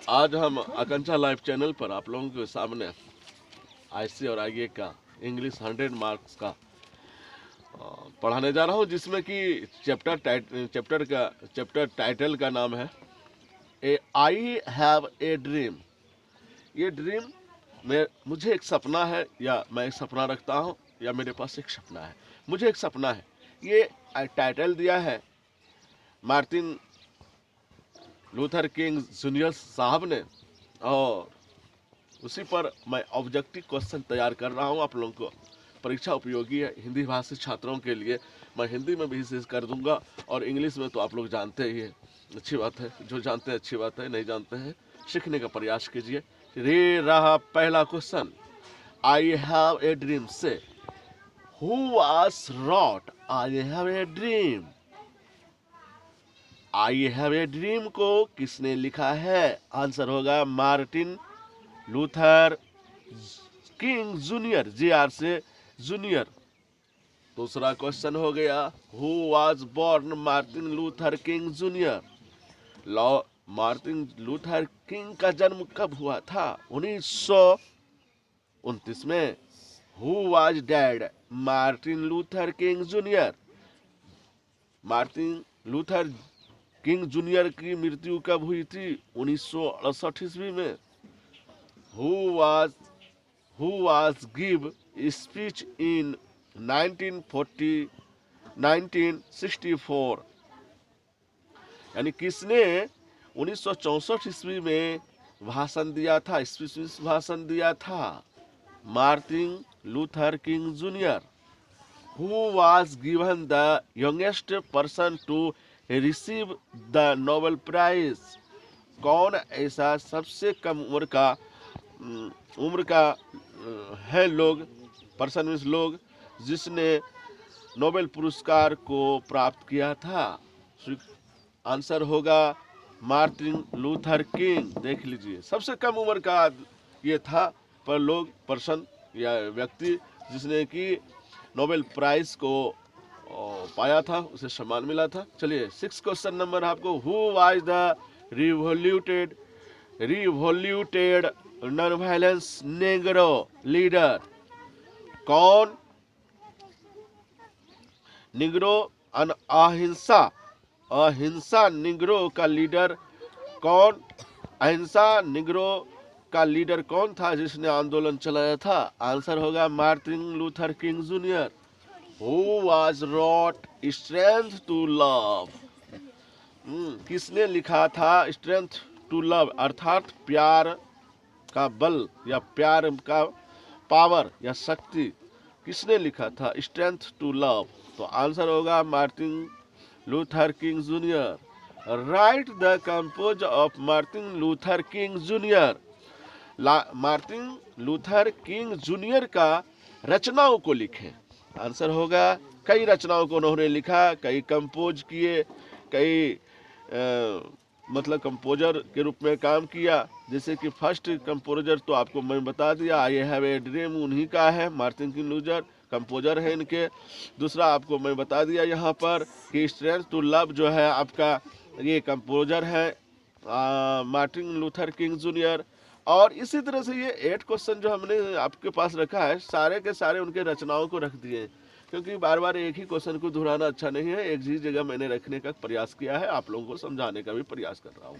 आज हम आकांक्षा live channel पर आप लोगों के सामने आईसी और आईए का इंग्लिश 100 मार्क्स का पढ़ाने जा रहा हूं, जिसमें कि चैप्टर टाइटल का नाम है ए आई हैव ए ड्रीम। ये ड्रीम में मुझे एक सपना है, या मैं एक सपना रखता हूं, या मेरे पास एक सपना है। मुझे एक सपना है, ये टाइटल दिया है मार्टिन लूथर किंग जूनियर साहब ने, और उसी पर मैं ऑब्जेक्टिव क्वेश्चन तैयार कर रहा हूं। आप लोगों को परीक्षा उपयोगी है हिंदी भाषी छात्रों के लिए। मैं हिंदी में भी इसे कर दूंगा, और इंग्लिश में तो आप लोग जानते ही हैं। अच्छी बात है, जो जानते हैं अच्छी बात है, नहीं जानते हैं सीखने का प्रयास कीजिए। ये रहा पहला question. I have a dream say who was wrote I have a dream. I have a dream को किसने लिखा है? आंसर होगा Martin Luther King junior, JR से जूनियर। दूसरा क्वेश्चन हो गया, who was born Martin Luther King junior. Martin Luther King का जन्म कब हुआ था? 1929 में। Who was dead Martin Luther King junior. Martin Luther King junior की मृत्यु कब हुई थी? 1968 ईस्वी में। Who was give speech in 1964। यानी किसने 1964 ईस्वी में भाषण दिया था, स्पीच भाषण दिया था? Martin Luther King junior. Who was given the youngest person to receive the Nobel Prize। कौन ऐसा सबसे कम उम्र का है पर्सन मीन्स लोग, जिसने नोबेल पुरस्कार को प्राप्त किया था? आंसर होगा मार्टिन लूथर किंग। देख लीजिए, सबसे कम उम्र का ये था पर्सन या व्यक्ति जिसने कि नोबेल प्राइज को पाया था, उसे सम्मान मिला था। चलिए 6 क्वेश्चन नंबर आपको, who was the revolted non violence negro leader. कौन निग्रो अहिंसा निग्रो का लीडर कौन? अहिंसा निग्रो का लीडर कौन था जिसने आंदोलन चलाया था? आंसर होगा Martin Luther King junior. Who was wrote strength to love. किसने लिखा था स्ट्रेंथ टू लव, अर्थात प्यार का बल या प्यार का पावर या शक्ति, किसने लिखा था स्ट्रेंथ टू लव? तो आंसर होगा Martin Luther King junior. Right the compose of Martin Luther King junior. Martin Luther King junior का रचनाओं को लिखें। आंसर होगा कई रचनाओं को उन्होंने लिखा, कई कंपोज किए, कई मतलब कंपोजर के रूप में काम किया। जैसे कि फर्स्ट कंपोजर तो आपको मैं बता दिया, आई हैव ए ड्रीम उन्हीं का है, मार्टिन किंग लूथर कंपोजर है इनके। दूसरा आपको मैं बता दिया यहाँ पर कि स्ट्रेंथ टू लव जो है आपका, ये कंपोजर है मार्टिन लूथर किंग जूनियर। और इसी तरह से ये 8 क्वेश्चन जो हमने आपके पास रखा है, सारे के सारे उनके रचनाओं को रख दिए, क्योंकि बार बार एक ही क्वेश्चन को दोहराना अच्छा नहीं है। एक ही जगह मैंने रखने का प्रयास किया है, आप लोगों को समझाने का भी प्रयास कर रहा हूँ।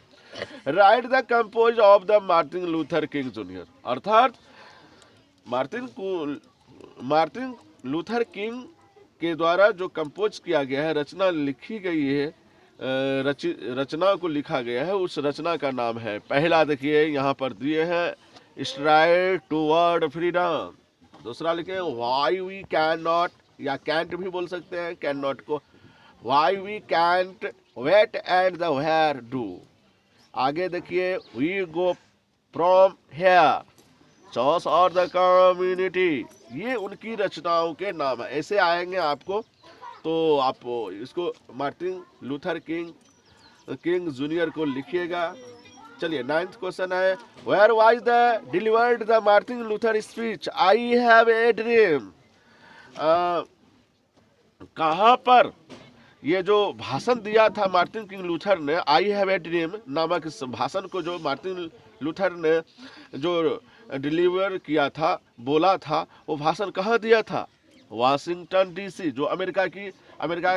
Right the compose of the Martin Luther King junior, अर्थात मार्टिन लूथर किंग के द्वारा जो कंपोज किया गया है, रचना लिखी गई है, रचना को लिखा गया है, उस रचना का नाम है। पहला देखिए यहाँ पर दिए हैं, स्ट्राइड टुवर्ड फ्रीडम। दूसरा लिखे व्हाई वी कैन नॉट, या कैंट भी बोल सकते हैं कैन नॉट को, why we can't wait and the where do. आगे देखिए, we go from here, choice और द कम्युनिटी। ये उनकी रचनाओं के नाम है। ऐसे आएंगे आपको, तो आप इसको मार्टिन लूथर किंग जूनियर को लिखिएगा। चलिए 9th क्वेश्चन है, where was the delivered the Martin Luther speech I have a dream. कहाँ पर ये जो भाषण दिया था मार्टिन किंग लूथर ने, आई हैव ए ड्रीम नामक इस भाषण को जो मार्टिन लूथर ने जो डिलीवर किया था, बोला था, वो भाषण कहाँ दिया था? वाशिंगटन डीसी, जो अमेरिका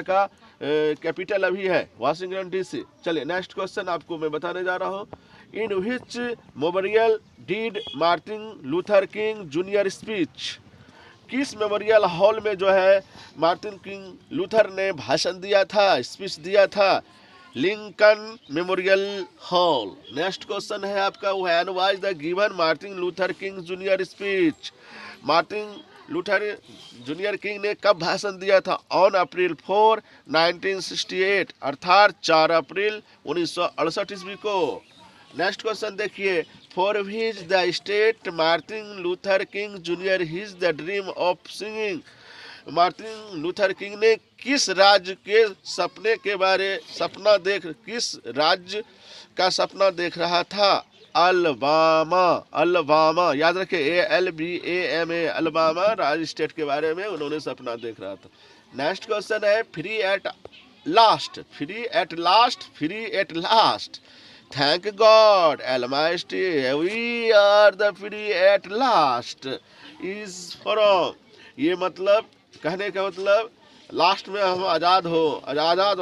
का कैपिटल अभी है वाशिंगटन डीसी। चलिए नेक्स्ट क्वेश्चन आपको मैं बताने जा रहा हूँ। In which memorial did Martin Luther King junior speech? किस मेमोरियल हॉल में जो है मार्टिन किंग लूथर ने भाषण दिया था, स्पीच दिया था? Lincoln memorial hall. Next question है आपका, when was the given Martin Luther King junior speech? Martin Luther junior king ने कब भाषण दिया था? ऑन अप्रैल 4, 1968, अर्थात 4 अप्रैल 1968 ईस्वी को। नेक्स्ट क्वेश्चन देखिए, for which the state Martin Luther King junior his the dream of singing? Martin Luther King ने किस राज्य के किस राज्य का सपना देख रहा था? अल्बामा, याद रखिए, ALBAMA, अल्बामा राज्य स्टेट के बारे में उन्होंने सपना देख रहा था। नेक्स्ट क्वेश्चन है, free at last, thank God Almighty, we are the free at last is from. ये मतलब, कहने का मतलब, लास्ट में हम आज़ाद हो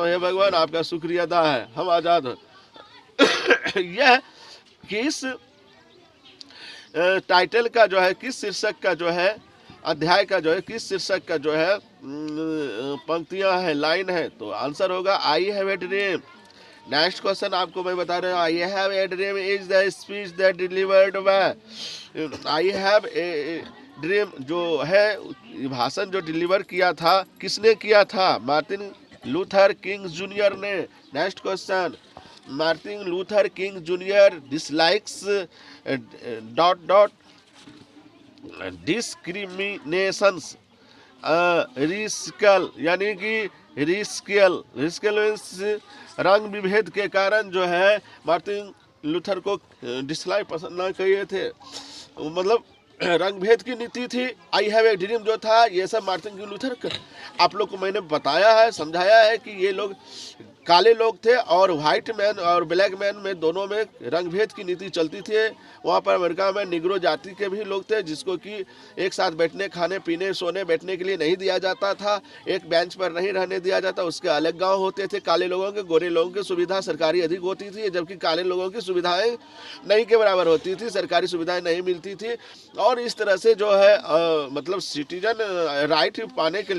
हे भगवान, आपका शुक्रिया अदा है, हम आज़ाद हो। यह किस टाइटल का जो है, किस शीर्षक का जो है, अध्याय का जो है, किस शीर्षक का जो है पंक्तियां है, लाइन है? तो आंसर होगा आई have a dream. Next question आपको मैं बता रहा हूँ, आई have a dream is the speech that delivered by. I have a dream जो है भाषण जो डिलीवर किया था, किसने किया था? मार्टिन लूथर किंग जूनियर ने। Next question, Martin Luther King junior dislikes ... discriminations रिस्कल, यानी कि रिस्कल मीन्स रंग विभेद के कारण जो है मार्टिन लूथर को डिसलाइक पसंद न किए थे, मतलब रंग भेद की नीति थी। आई हैव ए ड्रीम जो था, ये सब मार्टिन किंग लूथर, आप लोग को मैंने बताया है, समझाया है कि ये लोग काले लोग थे और व्हाइट मैन और ब्लैक मैन में दोनों में रंग भेद की नीति चलती थी। वहाँ पर अमेरिका में निग्रो जाति के भी लोग थे जिसको कि एक साथ बैठने, खाने पीने, सोने बैठने के लिए नहीं दिया जाता था, एक बेंच पर नहीं रहने दिया जाता, उसके अलग गांव होते थे। काले लोगों के, गोरे लोगों की सुविधा सरकारी अधिक होती थी, जबकि काले लोगों की सुविधाएं नहीं के बराबर होती थी, सरकारी सुविधाएं नहीं मिलती थी। और इस तरह से जो है मतलब सिटीजन राइट पाने के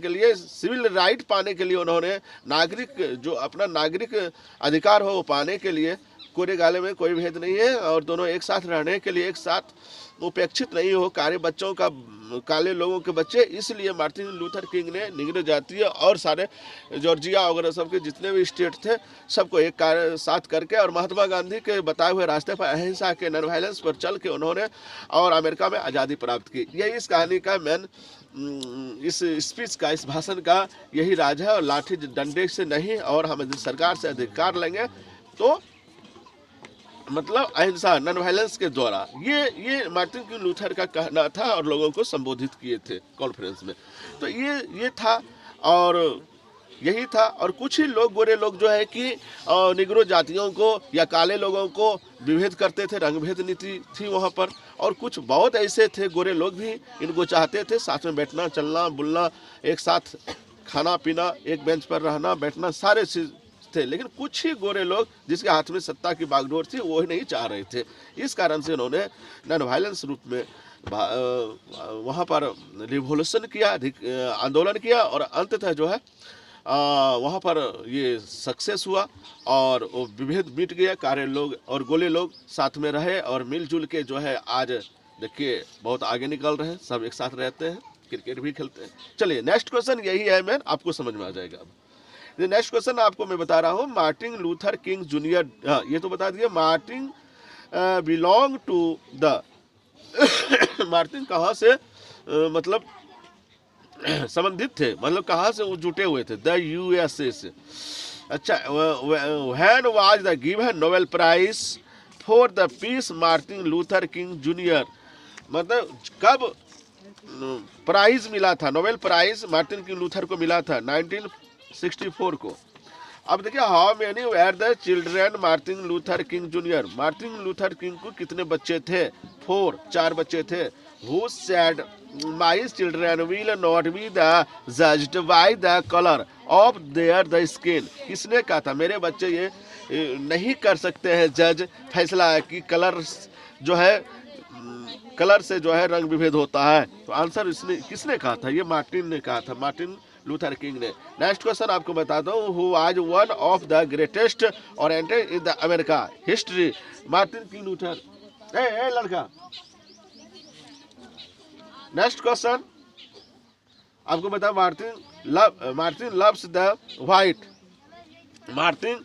लिए, सिविल राइट पाने के लिए उन्होंने नागरिक जो अपना नागरिक अधिकार हो पाने के लिए, कोरे गाले में कोई भेद नहीं है और दोनों एक साथ रहने के लिए, एक साथ उपेक्षित नहीं हो काले लोगों के बच्चे, इसलिए मार्टिन लूथर किंग ने निग्रो जातीय और सारे जॉर्जिया वगैरह सबके जितने भी स्टेट थे सबको एक साथ करके और महात्मा गांधी के बताए हुए रास्ते पर अहिंसा के, नॉन वायलेंस पर चल के उन्होंने और अमेरिका में आज़ादी प्राप्त की। यही इस कहानी का मेन, इस स्पीच का, इस भाषण का यही राज है। और लाठी डंडे से नहीं, और हम सरकार से अधिकार लेंगे तो मतलब अहिंसा, नॉन वायलेंस के द्वारा, ये मार्टिन किंग लूथर का कहना था और लोगों को संबोधित किए थे कॉन्फ्रेंस में। तो ये था और यही था। और कुछ ही लोग, गोरे लोग जो है कि निग्रो जातियों को या काले लोगों को विभेद करते थे, रंगभेद नीति थी वहाँ पर। और कुछ बहुत ऐसे थे गोरे लोग भी इनको चाहते थे, साथ में बैठना, चलना, बुलना, एक साथ खाना पीना, एक बेंच पर रहना बैठना, सारे चीज थे। लेकिन कुछ ही गोरे लोग जिसके हाथ में सत्ता की बागडोर थी वो ही नहीं चाह रहे थे। इस कारण से उन्होंने नॉन वायलेंस रूप में वहाँ पर रिवोल्यूशन किया, आंदोलन किया और अंततः जो है वहाँ पर ये सक्सेस हुआ और वो विभेद मिट गया। काले लोग और गोले लोग साथ में रहे और मिलजुल के जो है आज देखिए बहुत आगे निकल रहे हैं, सब एक साथ रहते हैं, क्रिकेट भी खेलते हैं। चलिए नेक्स्ट क्वेश्चन यही है, मैन आपको समझ में आ जाएगा। अब नेक्स्ट क्वेश्चन आपको मैं बता रहा हूँ, मार्टिन लूथर किंग जूनियर, ये तो बता दिए, Martin belong to the Martin कहाँ से मतलब संबंधित थे, मतलब कहाँ से वो जुटे हुए थे? द USA से। अच्छा, when was the given Nobel prize for the peace Martin Luther King junior, मतलब कब प्राइज मिला था, Nobel prize Martin King Luther को मिला था 1964 को। अब देखिए, how many were the children Martin Luther King junior, Martin Luther King को कितने बच्चे थे? 4, 4 बच्चे थे। Who said my children will not be the judged by the colour of their the skin, किसने कहा था मेरे बच्चे ये नहीं कर सकते हैं जज, फैसला है कि कलर जो है कलर से जो है रंग विभेद होता है। तो आंसर इसने किसने कहा था? ये मार्टिन ने कहा था, मार्टिन लूथर किंग ने। नेक्स्ट क्वेश्चन आपको बताता हूँ, who was one of the greatest orator in the America history, Martin King Luther. ए लड़का, नेक्स्ट क्वेश्चन आपको बता, Martin loves the white, Martin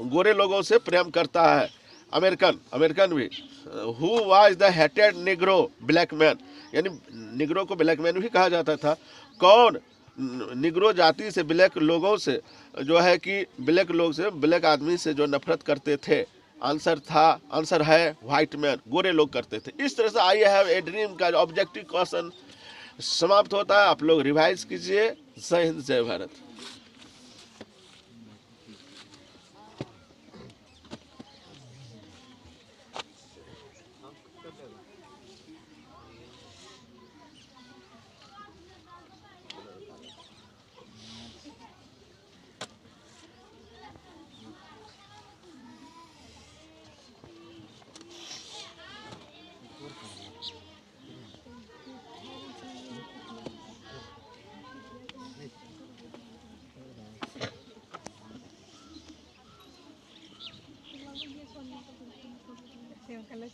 गोरे लोगों से प्रेम करता है, अमेरिकन भी। Who was the hated negro black man, यानी निग्रो को ब्लैक मैन भी कहा जाता था। कौन निग्रो जाति से, ब्लैक लोगों से जो है कि ब्लैक लोग से, ब्लैक आदमी से जो नफरत करते थे? आंसर है व्हाइट मैन, गोरे लोग करते थे। इस तरह से आई हैव ए ड्रीम का ऑब्जेक्टिव क्वेश्चन समाप्त होता है। आप लोग रिवाइज कीजिए। जय हिंद, जय भारत। Tengo que la